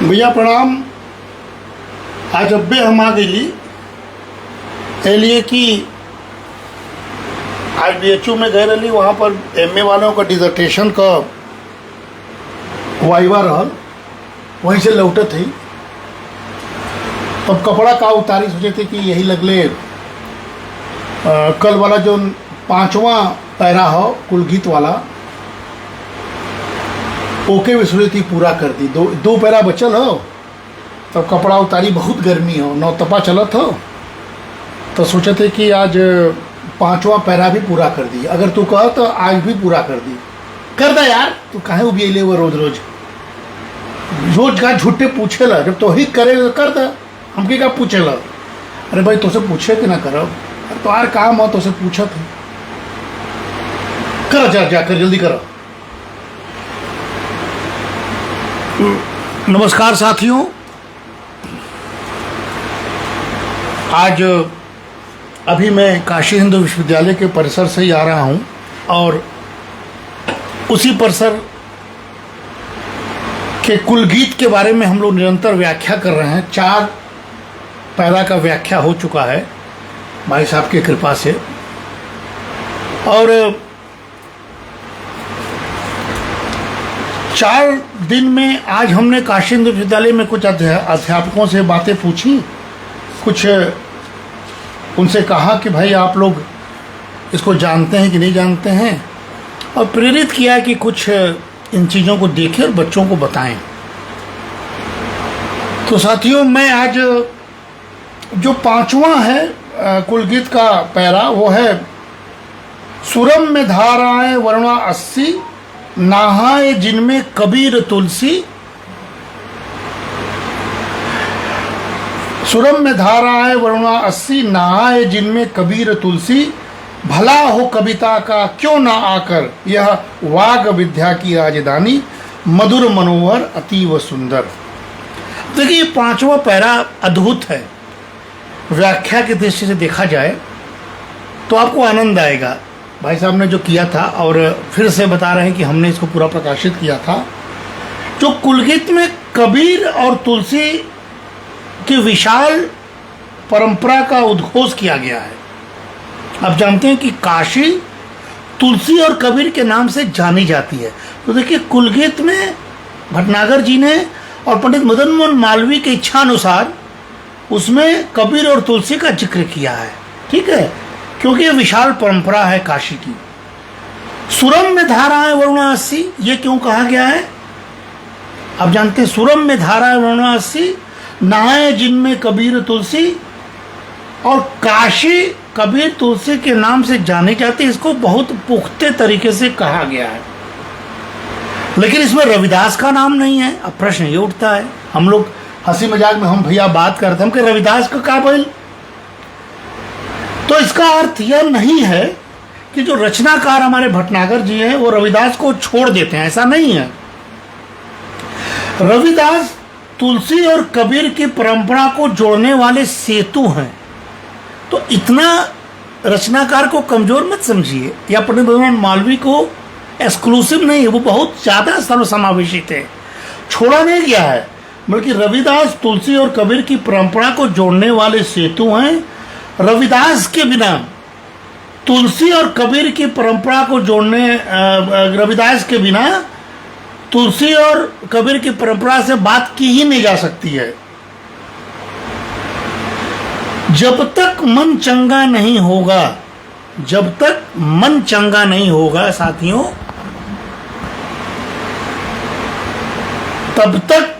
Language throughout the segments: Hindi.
भैया प्रणाम। आज अब्बे हम आ गई लिए कि आज BHU में गए रही, वहाँ पर MA वालों का डिजर्टेशन का वाइवा रहल, वहीं से लौटत थी। तब कपड़ा का उतारी, सोचे थे कि यही लगले कल वाला जो 5वां पैरा हो कुलगीत वाला, ओके भी सोची थी पूरा कर दी। दो पैरा बचल हो, तब कपड़ा उतारी, बहुत गर्मी हो, नौतपा चलत हो, तो सोचे थे कि आज 5वां पैरा भी पूरा कर दी। अगर तू कह तो आज भी पूरा कर दी। कर दा यार, तू काहे उबियले वो रोज रोज का झूठे पूछेला, जब तो ही करे तो कर दा, हमके का पूछेला। अरे भाई तुझसे पूछे कि ना करब, तो यार काम हो तुझसे पूछत है, कर जाकर जल्दी करो। नमस्कार साथियों, आज अभी मैं काशी हिंदू विश्वविद्यालय के परिसर से ही आ रहा हूं और उसी परिसर के कुलगीत के बारे में हम लोग निरंतर व्याख्या कर रहे हैं। 4 पैरा का व्याख्या हो चुका है भाई साहब की कृपा से, और 4 दिन में आज हमने काशी हिंदू विश्वविद्यालय में कुछ अध्यापकों से बातें पूछी, कुछ उनसे कहा कि भाई आप लोग इसको जानते हैं कि नहीं जानते हैं, और प्रेरित किया कि कुछ इन चीज़ों को देखें और बच्चों को बताएं। तो साथियों, मैं आज जो 5वां है कुलगीत का पैरा, वो है सुरम में धाराएं वरुणा 80, नहाए जिनमें कबीर तुलसी। सुरम में धाराएं वरुणा 80, नहाए जिनमें कबीर तुलसी। भला हो कविता का क्यों ना आकर यह वाग विद्या की राजधानी, मधुर मनोहर अतीव सुंदर। देखिए, ये 5वां पैरा अद्भुत है। व्याख्या के दृष्टि से देखा जाए तो आपको आनंद आएगा। भाई साहब ने जो किया था, और फिर से बता रहे हैं कि हमने इसको पूरा प्रकाशित किया था। जो कुलगीत में कबीर और तुलसी की विशाल परंपरा का उद्घोष किया गया है। आप जानते हैं कि काशी तुलसी और कबीर के नाम से जानी जाती है। तो देखिए, कुलगीत में भटनागर जी ने और पंडित मदन मोहन मालवीय की इच्छा अनुसार उसमें कबीर और तुलसी का जिक्र किया है। ठीक है, क्योंकि ये विशाल परंपरा है काशी की। सुरम में धाराएं वरुणा 80, ये क्यों कहा गया है आप जानते हैं। सुरम में धाराएं वरुणा 80, नहाए जिनमें कबीर तुलसी, और काशी कबीर तुलसी के नाम से जाने जाते, इसको बहुत पुख्ते तरीके से कहा गया है। लेकिन इसमें रविदास का नाम नहीं है। अब प्रश्न ये उठता है, हम लोग हंसी मजाक में हम भैया बात करते हैं कि रविदास का क्या बोल, तो इसका अर्थ यह नहीं है कि जो रचनाकार हमारे भटनागर जी हैं वो रविदास को छोड़ देते हैं, ऐसा नहीं है। रविदास तुलसी और कबीर की परंपरा को जोड़ने वाले सेतु हैं। तो इतना रचनाकार को कमजोर मत समझिए, या पंडित मदन मोहन मालवीय को एक्सक्लूसिव नहीं है, वो बहुत ज्यादा सर्वसमावेशी थे, छोड़ा नहीं गया है। बल्कि रविदास तुलसी और कबीर की परंपरा को जोड़ने वाले सेतु हैं। रविदास के बिना तुलसी और कबीर की परंपरा को जोड़ने रविदास के बिना तुलसी और कबीर की परंपरा से बात की ही नहीं जा सकती है। जब तक मन चंगा नहीं होगा, जब तक मन चंगा नहीं होगा साथियों, तब तक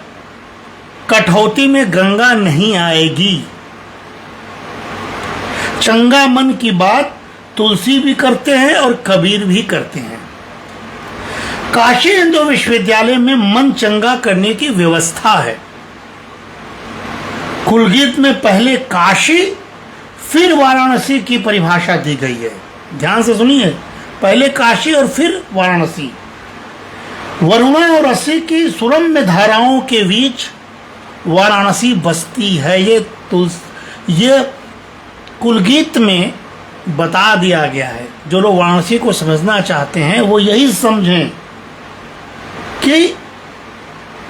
कठौती में गंगा नहीं आएगी। चंगा मन की बात तुलसी भी करते हैं और कबीर भी करते हैं। काशी हिंदू विश्वविद्यालय में मन चंगा करने की व्यवस्था है। कुलगीत में पहले काशी फिर वाराणसी की परिभाषा दी गई है। ध्यान से सुनिए, पहले काशी और फिर वाराणसी। वरुणा और 80 की सुरम में धाराओं के बीच वाराणसी बसती है। ये कुलगीत में बता दिया गया है। जो लोग वाराणसी को समझना चाहते हैं वो यही समझें कि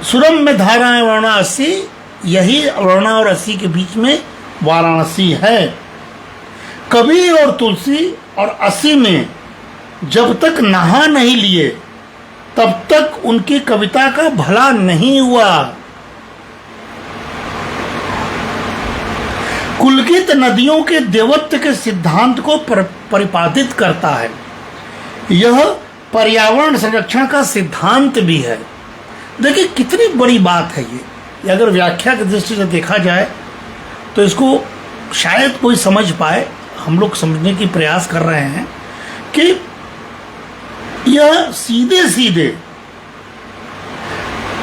सुरम में धाराएं वर्णा 80, यही वर्णा और 80 के बीच में वाराणसी है। कबीर और तुलसी और 80 में जब तक नहा नहीं लिए तब तक उनकी कविता का भला नहीं हुआ। कुलगीत नदियों के देवत्व के सिद्धांत को परिपादित करता है। यह पर्यावरण संरक्षण का सिद्धांत भी है। देखिए कितनी बड़ी बात है ये अगर व्याख्या की दृष्टि से देखा जाए तो इसको शायद कोई समझ पाए। हम लोग समझने की प्रयास कर रहे हैं कि यह सीधे सीधे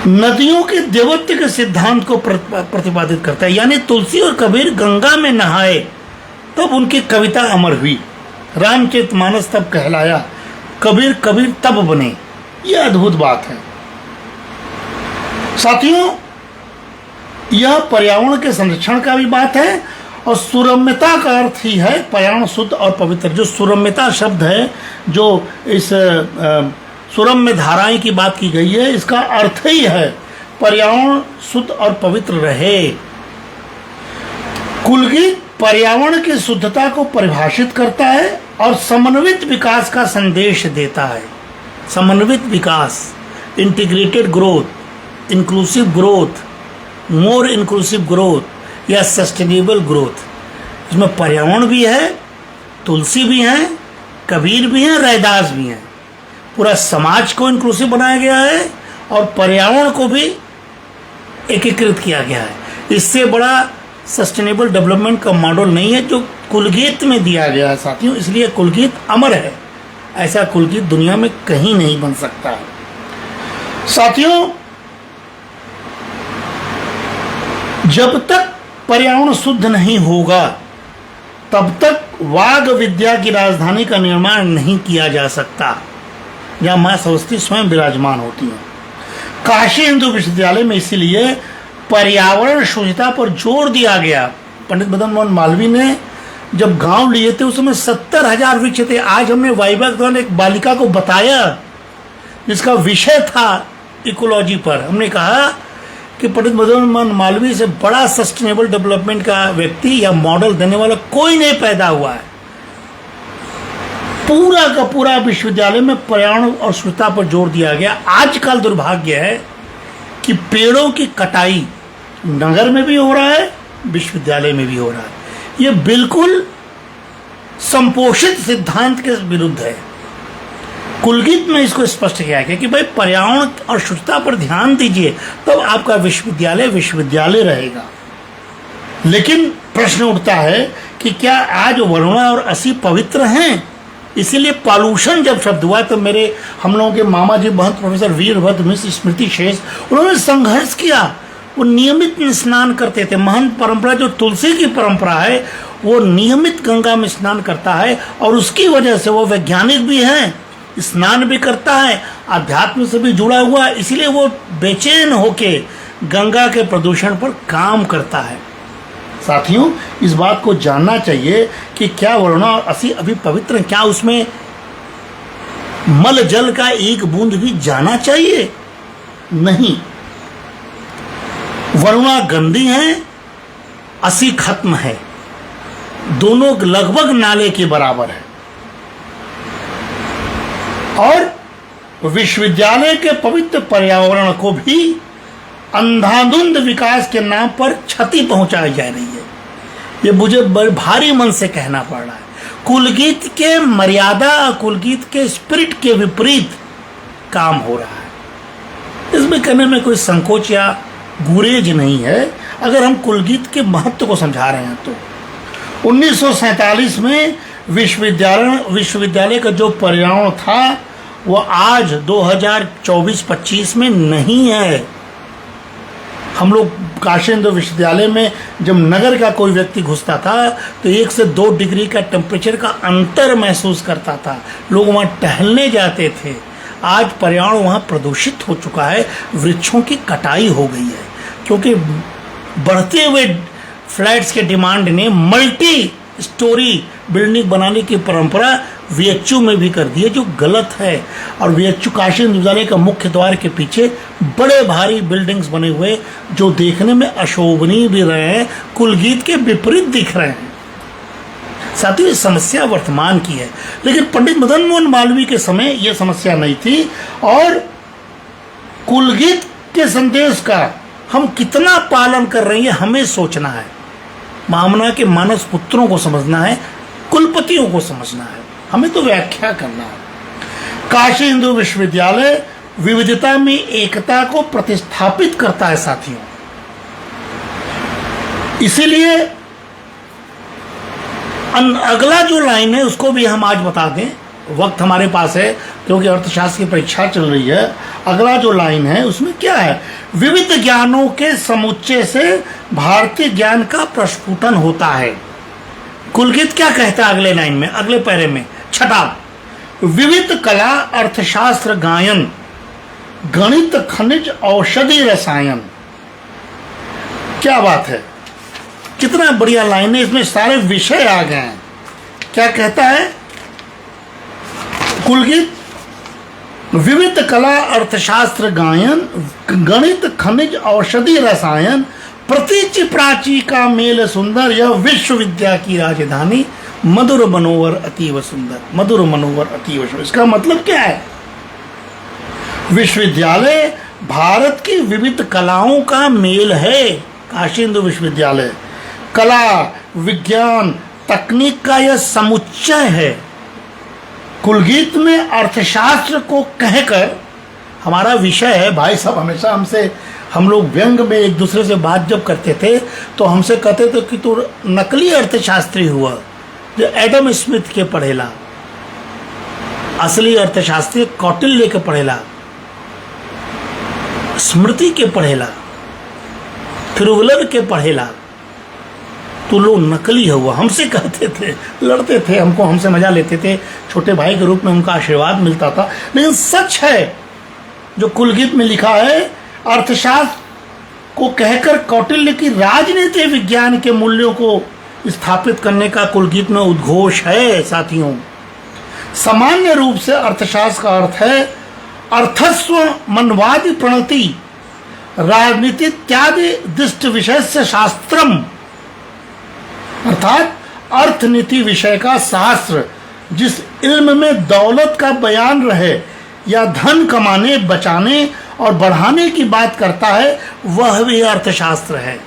नदियों के देवत्व के सिद्धांत को प्रतिपादित करता है। यानी तुलसी और कबीर गंगा में नहाए तब उनकी कविता अमर हुई। रामचरितमानस तब कहलाया, कबीर कबीर तब बने। यह अद्भुत बात है साथियों। यह पर्यावरण के संरक्षण का भी बात है और सुरम्यता का अर्थ ही है पर्यावरण शुद्ध और पवित्र। जो सुरम्यता शब्द है, जो इस सुरम्य धाराएं की बात की गई है, इसका अर्थ ही है पर्यावरण शुद्ध और पवित्र रहे। कुलगीत पर्यावरण की शुद्धता को परिभाषित करता है और समन्वित विकास का संदेश देता है। समन्वित विकास, integrated growth, inclusive growth, more inclusive growth या सस्टेनेबल ग्रोथ। इसमें पर्यावरण भी है, तुलसी भी है, कबीर भी है, रैदास भी हैं। पूरा समाज को इंक्लूसिव बनाया गया है और पर्यावरण को भी एकीकृत किया गया है। इससे बड़ा सस्टेनेबल डेवलपमेंट का मॉडल नहीं है जो कुलगीत में दिया गया है साथियों। इसलिए कुलगीत अमर है। ऐसा कुलगीत दुनिया में कहीं नहीं बन सकता है साथियों। जब तक पर्यावरण शुद्ध नहीं होगा तब तक वाग विद्या की राजधानी का निर्माण नहीं किया जा सकता जहाँ माँ सरस्वती स्वयं विराजमान होती हैं। काशी हिंदू विश्वविद्यालय में इसीलिए पर्यावरण शुद्धता पर जोर दिया गया। पंडित मदन मोहन मालवीय ने जब गांव लिए थे उस समय 70,000 वृक्ष थे। आज हमने वाइवा के दौरान एक बालिका को बताया जिसका विषय था इकोलॉजी पर। हमने कहा कि पंडित मदन मोहन मालवीय से बड़ा सस्टेनेबल डेवलपमेंट का व्यक्ति या मॉडल देने वाला कोई नहीं पैदा हुआ है। पूरा का पूरा विश्वविद्यालय में पर्यावरण और शुद्धता पर जोर दिया गया। आजकल दुर्भाग्य है कि पेड़ों की कटाई नगर में भी हो रहा है, विश्वविद्यालय में भी हो रहा है। ये बिल्कुल संपोषित सिद्धांत के विरुद्ध है। कुलगीत में इसको स्पष्ट किया गया कि भाई पर्यावरण और शुद्धता पर ध्यान दीजिए तब आपका विश्वविद्यालय विश्वविद्यालय रहेगा। लेकिन प्रश्न उठता है कि क्या आज वरुणा और 80 पवित्र हैं? इसीलिए पॉल्यूशन जब शब्द हुआ तो हम लोगों के मामा जी महंत प्रोफेसर वीरभद्र मिश्र स्मृति शेष उन्होंने संघर्ष किया। वो नियमित स्नान करते थे। महंत परंपरा जो तुलसी की परंपरा है वो नियमित गंगा में स्नान करता है और उसकी वजह से वो वैज्ञानिक भी हैं, स्नान भी करता है, अध्यात्म से भी जुड़ा हुआ है। इसीलिए वो बेचैन होके गंगा के प्रदूषण पर काम करता है। साथियों इस बात को जानना चाहिए कि क्या वरुणा और 80 अभी पवित्र हैं? क्या उसमें मल जल का एक बूंद भी जाना चाहिए? नहीं। वरुणा गंदी है, 80 खत्म है। दोनों लगभग नाले के बराबर है और विश्वविद्यालय के पवित्र पर्यावरण को भी अंधाधुंध विकास के नाम पर क्षति पहुंचाई जा रही है। ये मुझे भारी मन से कहना पड़ रहा है। कुलगीत के मर्यादा, कुलगीत के स्पिरिट के विपरीत काम हो रहा है। इसमें कहने में कोई संकोच या गुरेज नहीं है अगर हम कुलगीत के महत्व को समझा रहे हैं तो। 1947 में विश्वविद्यालय का जो पर्यावरण था वो आज 2024-25 में नहीं है। हम लोग काशी हिंदू विश्वविद्यालय में जब नगर का कोई व्यक्ति घुसता था तो 1 से 2 डिग्री का टेम्परेचर का अंतर महसूस करता था। लोग वहाँ टहलने जाते थे। आज पर्यावरण वहाँ प्रदूषित हो चुका है। वृक्षों की कटाई हो गई है क्योंकि बढ़ते हुए फ्लैट्स के डिमांड ने मल्टी स्टोरी बिल्डिंग बनाने की परंपरा VHU में भी कर दिए, जो गलत है। और VHU काशी हिंदू विद्यालय का मुख्य द्वार के पीछे बड़े भारी बिल्डिंग्स बने हुए जो देखने में अशोभनीय भी रहे हैं, कुलगीत के विपरीत दिख रहे हैं। साथियों, ये समस्या वर्तमान की है, लेकिन पंडित मदन मोहन मालवीय के समय यह समस्या नहीं थी। और कुलगीत के संदेश का हम कितना पालन कर रहे हैं हमें सोचना है। मामना के मानस पुत्रों को समझना है, कुलपतियों को समझना है, हमें तो व्याख्या करना है। काशी हिंदू विश्वविद्यालय विविधता में एकता को प्रतिस्थापित करता है साथियों। इसीलिए अगला जो लाइन है उसको भी हम आज बता दें, वक्त हमारे पास है क्योंकि अर्थशास्त्र की परीक्षा चल रही है। अगला जो लाइन है उसमें क्या है? विविध ज्ञानों के समुच्चय से भारतीय ज्ञान का प्रस्फुटन होता है। कुलगीत क्या कहता है अगले लाइन में, अगले पैरे में, छठा, विविध कला, अर्थशास्त्र, गायन, गणित, खनिज, औषधि, रसायन। क्या बात है, कितना बढ़िया लाइन है, इसमें सारे विषय आ गए हैं। क्या कहता है कुलगीत? विविध कला, अर्थशास्त्र, गायन, गणित, खनिज, औषधि, रसायन, प्रतीचि प्राची का मेल सुंदर, यह विश्वविद्या की राजधानी, मधुर मनोहर अतीव सुंदर। मधुर मनोहर अतीव सुंदर, इसका मतलब क्या है? विश्वविद्यालय भारत की विविध कलाओं का मेल है। काशी हिंदू विश्वविद्यालय कला, विज्ञान, तकनीक का यह समुच्चय है। कुलगीत में अर्थशास्त्र को कहकर, हमारा विषय है भाई साहब, हमेशा हमसे, हम लोग व्यंग में एक दूसरे से बात जब करते थे तो हमसे कहते थे कि तू नकली अर्थशास्त्री हुआ, जो एडम स्मिथ के पढ़ेला। असली अर्थशास्त्री कौटिल्य के पढ़ेला, स्मृति के पढ़ेला, थिरुवल्लर के पढ़ेला, तो लोग नकली हुआ, हमसे कहते थे, लड़ते थे, हमको, हमसे मजा लेते थे, छोटे भाई के रूप में उनका आशीर्वाद मिलता था। लेकिन सच है जो कुलगीत में लिखा है, अर्थशास्त्र को कहकर कौटिल्य की राजनीति विज्ञान के मूल्यों को स्थापित करने का कुलगीत में उद्घोष है। साथियों, सामान्य रूप से अर्थशास्त्र का अर्थ है अर्थस्व मनवादी प्रणति, राजनीति इत्यादि दृष्ट विषय से शास्त्रम, अर्थात अर्थनीति विषय का शास्त्र जिस इल्म में दौलत का बयान रहे या धन कमाने, बचाने और बढ़ाने की बात करता है, वह भी अर्थशास्त्र है।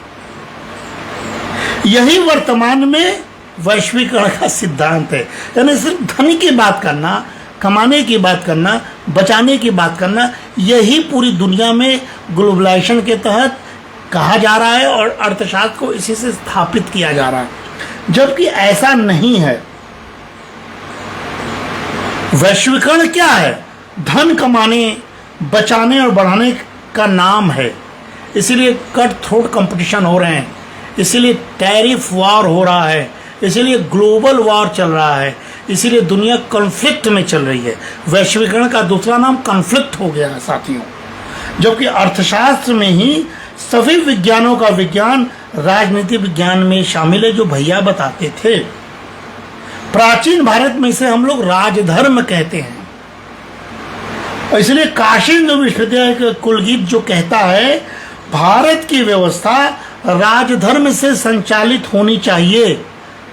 यही वर्तमान में वैश्वीकरण का सिद्धांत है। यानी सिर्फ धन की बात करना, कमाने की बात करना, बचाने की बात करना, यही पूरी दुनिया में ग्लोबलाइजेशन के तहत कहा जा रहा है और अर्थशास्त्र को इसी से स्थापित किया जा रहा है, जबकि ऐसा नहीं है। वैश्वीकरण क्या है? धन कमाने, बचाने और बढ़ाने का नाम है। इसीलिए कट थ्रोट कंपटीशन हो रहे हैं, इसीलिए टैरिफ वॉर हो रहा है, इसीलिए ग्लोबल वॉर चल रहा है, इसीलिए दुनिया कॉन्फ्लिक्ट में चल रही है। वैश्वीकरण का दूसरा नाम कॉन्फ्लिक्ट हो गया है साथियों। जबकि अर्थशास्त्र में ही सभी विज्ञानों का विज्ञान राजनीति विज्ञान में शामिल है, जो भैया बताते थे। प्राचीन भारत में इसे हम लोग राजधर्म कहते हैं। इसलिए काशी हिंदू विश्वविद्यालय का कुलगीत जो कहता है भारत की व्यवस्था राजधर्म से संचालित होनी चाहिए।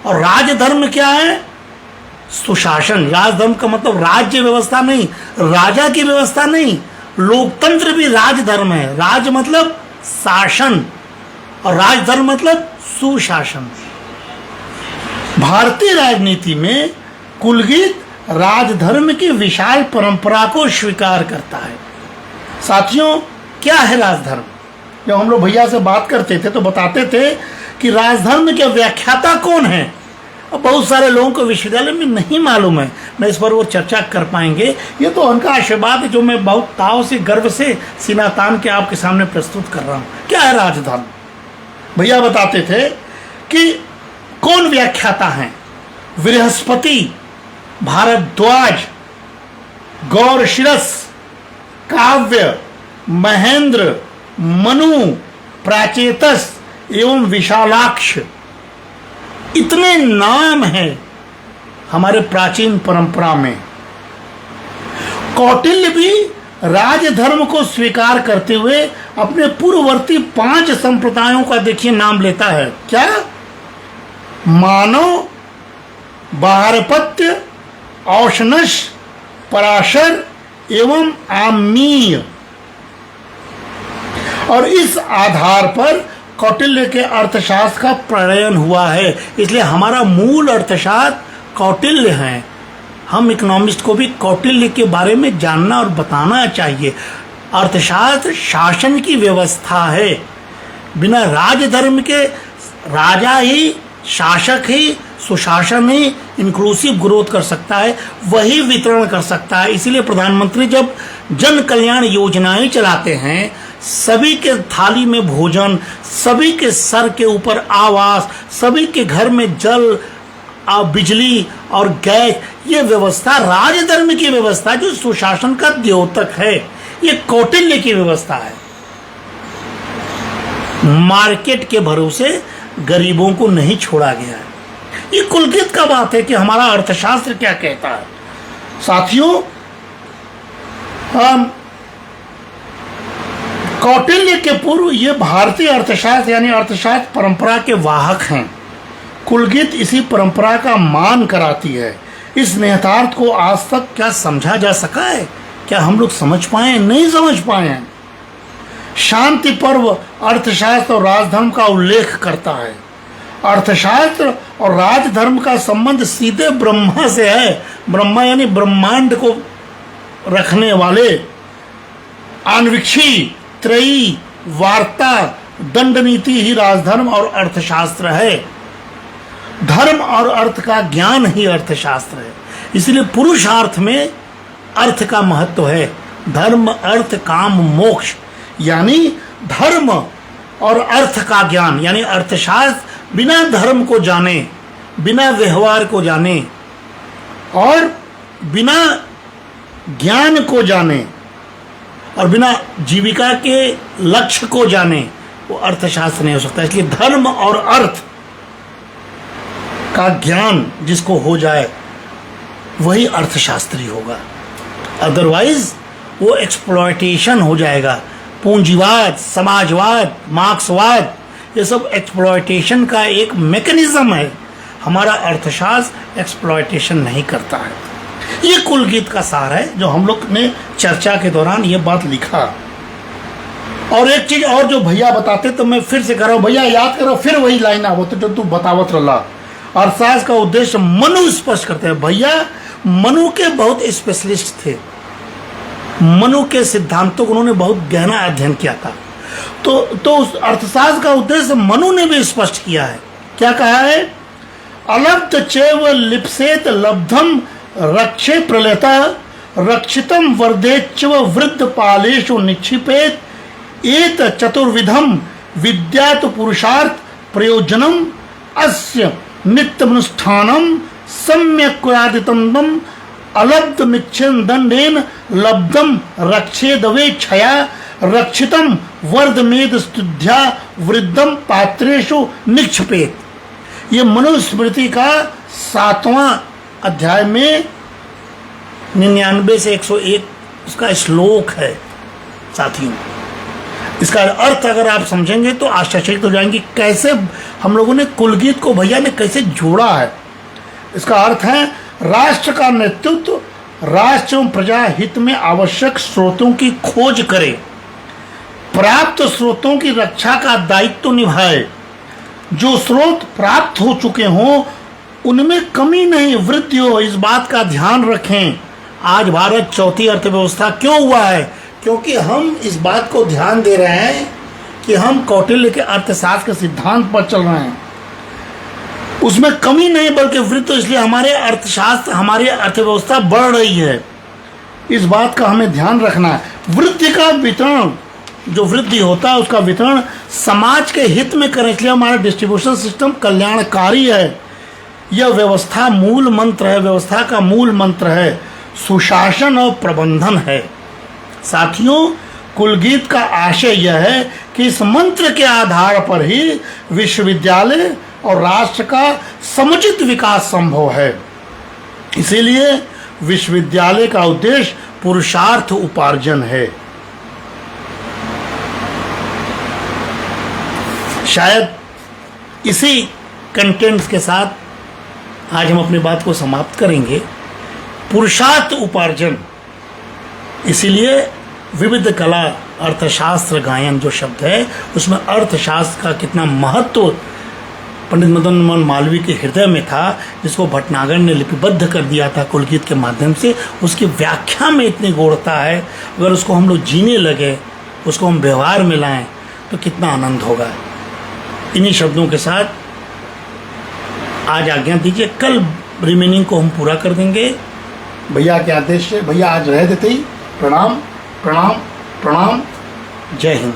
और राजधर्म क्या है? सुशासन। राजधर्म का मतलब राज्य व्यवस्था नहीं, राजा की व्यवस्था नहीं। लोकतंत्र भी राजधर्म है। राज मतलब शासन और राजधर्म मतलब सुशासन। भारतीय राजनीति में कुलगीत राजधर्म की विशाल परंपरा को स्वीकार करता है। साथियों, क्या है राजधर्म? जब हम लोग भैया से बात करते थे तो बताते थे कि राजधर्म के व्याख्याता कौन है। अब बहुत सारे लोगों को विश्वविद्यालय में नहीं मालूम है, मैं इस पर वो चर्चा कर पाएंगे। ये तो उनका आशीर्वाद है जो मैं बहुत ताव से, गर्व से सीना तान के आपके सामने प्रस्तुत कर रहा हूँ। क्या है राजधर्म? भैया बताते थे कि कौन व्याख्याता हैं? बृहस्पति, भारद्वाज, गौरशिरस, काव्य, महेंद्र, मनु, प्राचेतस एवं विशालाक्ष। इतने नाम हैं हमारे प्राचीन परंपरा में। कौटिल्य भी राजधर्म को स्वीकार करते हुए अपने पूर्ववर्ती 5 संप्रदायों का देखिए नाम लेता है। क्या? मानव, बाहरपत्य, औशनस, पराशर एवं आम्नीय। और इस आधार पर कौटिल्य के अर्थशास्त्र का प्रणयन हुआ है। इसलिए हमारा मूल अर्थशास्त्र कौटिल्य है। हम इकोनॉमिस्ट को भी कौटिल्य के बारे में जानना और बताना चाहिए। अर्थशास्त्र शासन की व्यवस्था है। बिना राजधर्म के राजा ही, शासक ही, सुशासन ही इंक्लूसिव ग्रोथ कर सकता है, वही वितरण कर सकता है। इसीलिए प्रधानमंत्री जब जन कल्याण योजनाएं चलाते हैं, सभी के थाली में भोजन, सभी के सर के ऊपर आवास, सभी के घर में जल, बिजली और गैस, ये व्यवस्था राजधर्म की व्यवस्था जो सुशासन का द्योतक है। ये कौटिल्य की व्यवस्था है। मार्केट के भरोसे गरीबों को नहीं छोड़ा गया है। ये कुलगित का बात है कि हमारा अर्थशास्त्र क्या कहता है। साथियों, कौटिल्य के पूर्व ये भारतीय अर्थशास्त्र यानी अर्थशास्त्र परंपरा के वाहक हैं। कुलगित इसी परंपरा का मान कराती है। इस निहितार्थ को आज तक क्या समझा जा सका है? क्या हम लोग समझ पाए? नहीं समझ पाए हैं। शांति पर्व अर्थशास्त्र और राजधर्म का उल्लेख करता है। अर्थशास्त्र और राजधर्म का संबंध सीधे ब्रह्मा से है। ब्रह्मा यानी ब्रह्मांड को रखने वाले। आणविक्षी, त्रयी, वार्ता, दंड नीति ही राजधर्म और अर्थशास्त्र है। धर्म और अर्थ का ज्ञान ही अर्थशास्त्र है। इसलिए पुरुषार्थ में अर्थ का महत्व है। धर्म, अर्थ, काम, मोक्ष, यानी धर्म और अर्थ का ज्ञान यानी अर्थशास्त्र बिना धर्म को जाने, बिना व्यवहार को जाने और बिना ज्ञान को जाने और बिना जीविका के लक्ष्य को जाने, वो अर्थशास्त्र नहीं हो सकता। इसलिए धर्म और अर्थ का ज्ञान जिसको हो जाए वही अर्थशास्त्री होगा। अदरवाइज वो एक्सप्लॉयटेशन हो जाएगा। पूंजीवाद, समाजवाद, मार्क्सवाद, ये सब एक्सप्लॉयटेशन का एक मैकेनिज्म है। हमारा अर्थशास्त्र एक्सप्लॉयटेशन नहीं करता है। ये कुलगीत का सार है जो हम लोग ने चर्चा के दौरान ये बात लिखा। और एक चीज और जो भैया बताते तो मैं फिर से कह रहा हूँ, भैया याद करो, फिर वही लाइन आवत जो तू बतावत रहा। अर्थशास्त्र का उद्देश्य मनु स्पष्ट करते हैं। भैया मनु के बहुत स्पेशलिस्ट थे। मनु के सिद्धांतों को उन्होंने बहुत गहना अध्ययन किया था। तो उस अर्थशास्त्र का उद्देश्य मनु ने भी स्पष्ट किया है। क्या कहा है? अलब्ध चैव लिप्सेत लब्धम रक्षे प्रलता रक्षितम वर्धेच्व वृद्ध पालेषु निक्षिपेत एत चतुर्विधम विद्यात पुरुषार्थ प्रयोजनम अस्य नित्यमनुष्ठानम सम्यक् कुरादितम अलब्ध मिच्छन दंडेन लब्धम रक्षेदवे छया रक्षितम वर्धमेद स्तुध्या वृद्धम पात्रेषु निक्षिपेत। ये मनुस्मृति का 7वां अध्याय में 99 से 101 उसका श्लोक है। साथियों, इसका अर्थ अगर आप समझेंगे तो आश्चर्यचकित हो जाएंगे कैसे हम लोगों ने कुलगीत को भैया ने कैसे जोड़ा है। इसका अर्थ है राष्ट्र का नेतृत्व राष्ट्र एवं प्रजा हित में आवश्यक स्रोतों की खोज करे, प्राप्त स्रोतों की रक्षा का दायित्व निभाए, जो स्रोत प्राप्त हो चुके हों उनमें कमी नहीं वृद्धि हो, इस बात का ध्यान रखें। आज भारत चौथी अर्थव्यवस्था क्यों हुआ है? क्योंकि हम इस बात को ध्यान दे रहे हैं कि हम कौटिल्य के अर्थशास्त्र के सिद्धांत पर चल रहे हैं। उसमें कमी नहीं बल्कि वृद्धि। इसलिए हमारे अर्थशास्त्र, हमारी अर्थव्यवस्था बढ़ रही है। इस बात का हमें ध्यान रखना है। वृद्धि का वितरण, जो वृद्धि होता है उसका वितरण समाज के हित में करें। इसलिए हमारा डिस्ट्रीब्यूशन सिस्टम कल्याणकारी है। यह व्यवस्था मूल मंत्र है, व्यवस्था का मूल मंत्र है, सुशासन और प्रबंधन है। साथियों, कुलगीत का आशय यह है कि इस मंत्र के आधार पर ही विश्वविद्यालय और राष्ट्र का समुचित विकास संभव है। इसीलिए विश्वविद्यालय का उद्देश्य पुरुषार्थ उपार्जन है। शायद इसी कंटेंट्स के साथ आज हम अपनी बात को समाप्त करेंगे। पुरुषार्थ उपार्जन, इसीलिए विविध कला अर्थशास्त्र गायन जो शब्द है उसमें अर्थशास्त्र का कितना महत्व पंडित मदन मोहन मालवीय के हृदय में था, जिसको भटनागर ने लिपिबद्ध कर दिया था कुलगीत के माध्यम से। उसकी व्याख्या में इतनी गूढ़ता है, अगर उसको हम लोग जीने लगे, उसको हम व्यवहार में लाएं तो कितना आनंद होगा। इन्हीं शब्दों के साथ आज आज्ञा दीजिए, कल रिमेनिंग को हम पूरा कर देंगे। भैया के आदेश से भैया आज रह देते ही। प्रणाम प्रणाम प्रणाम। जय हिंद।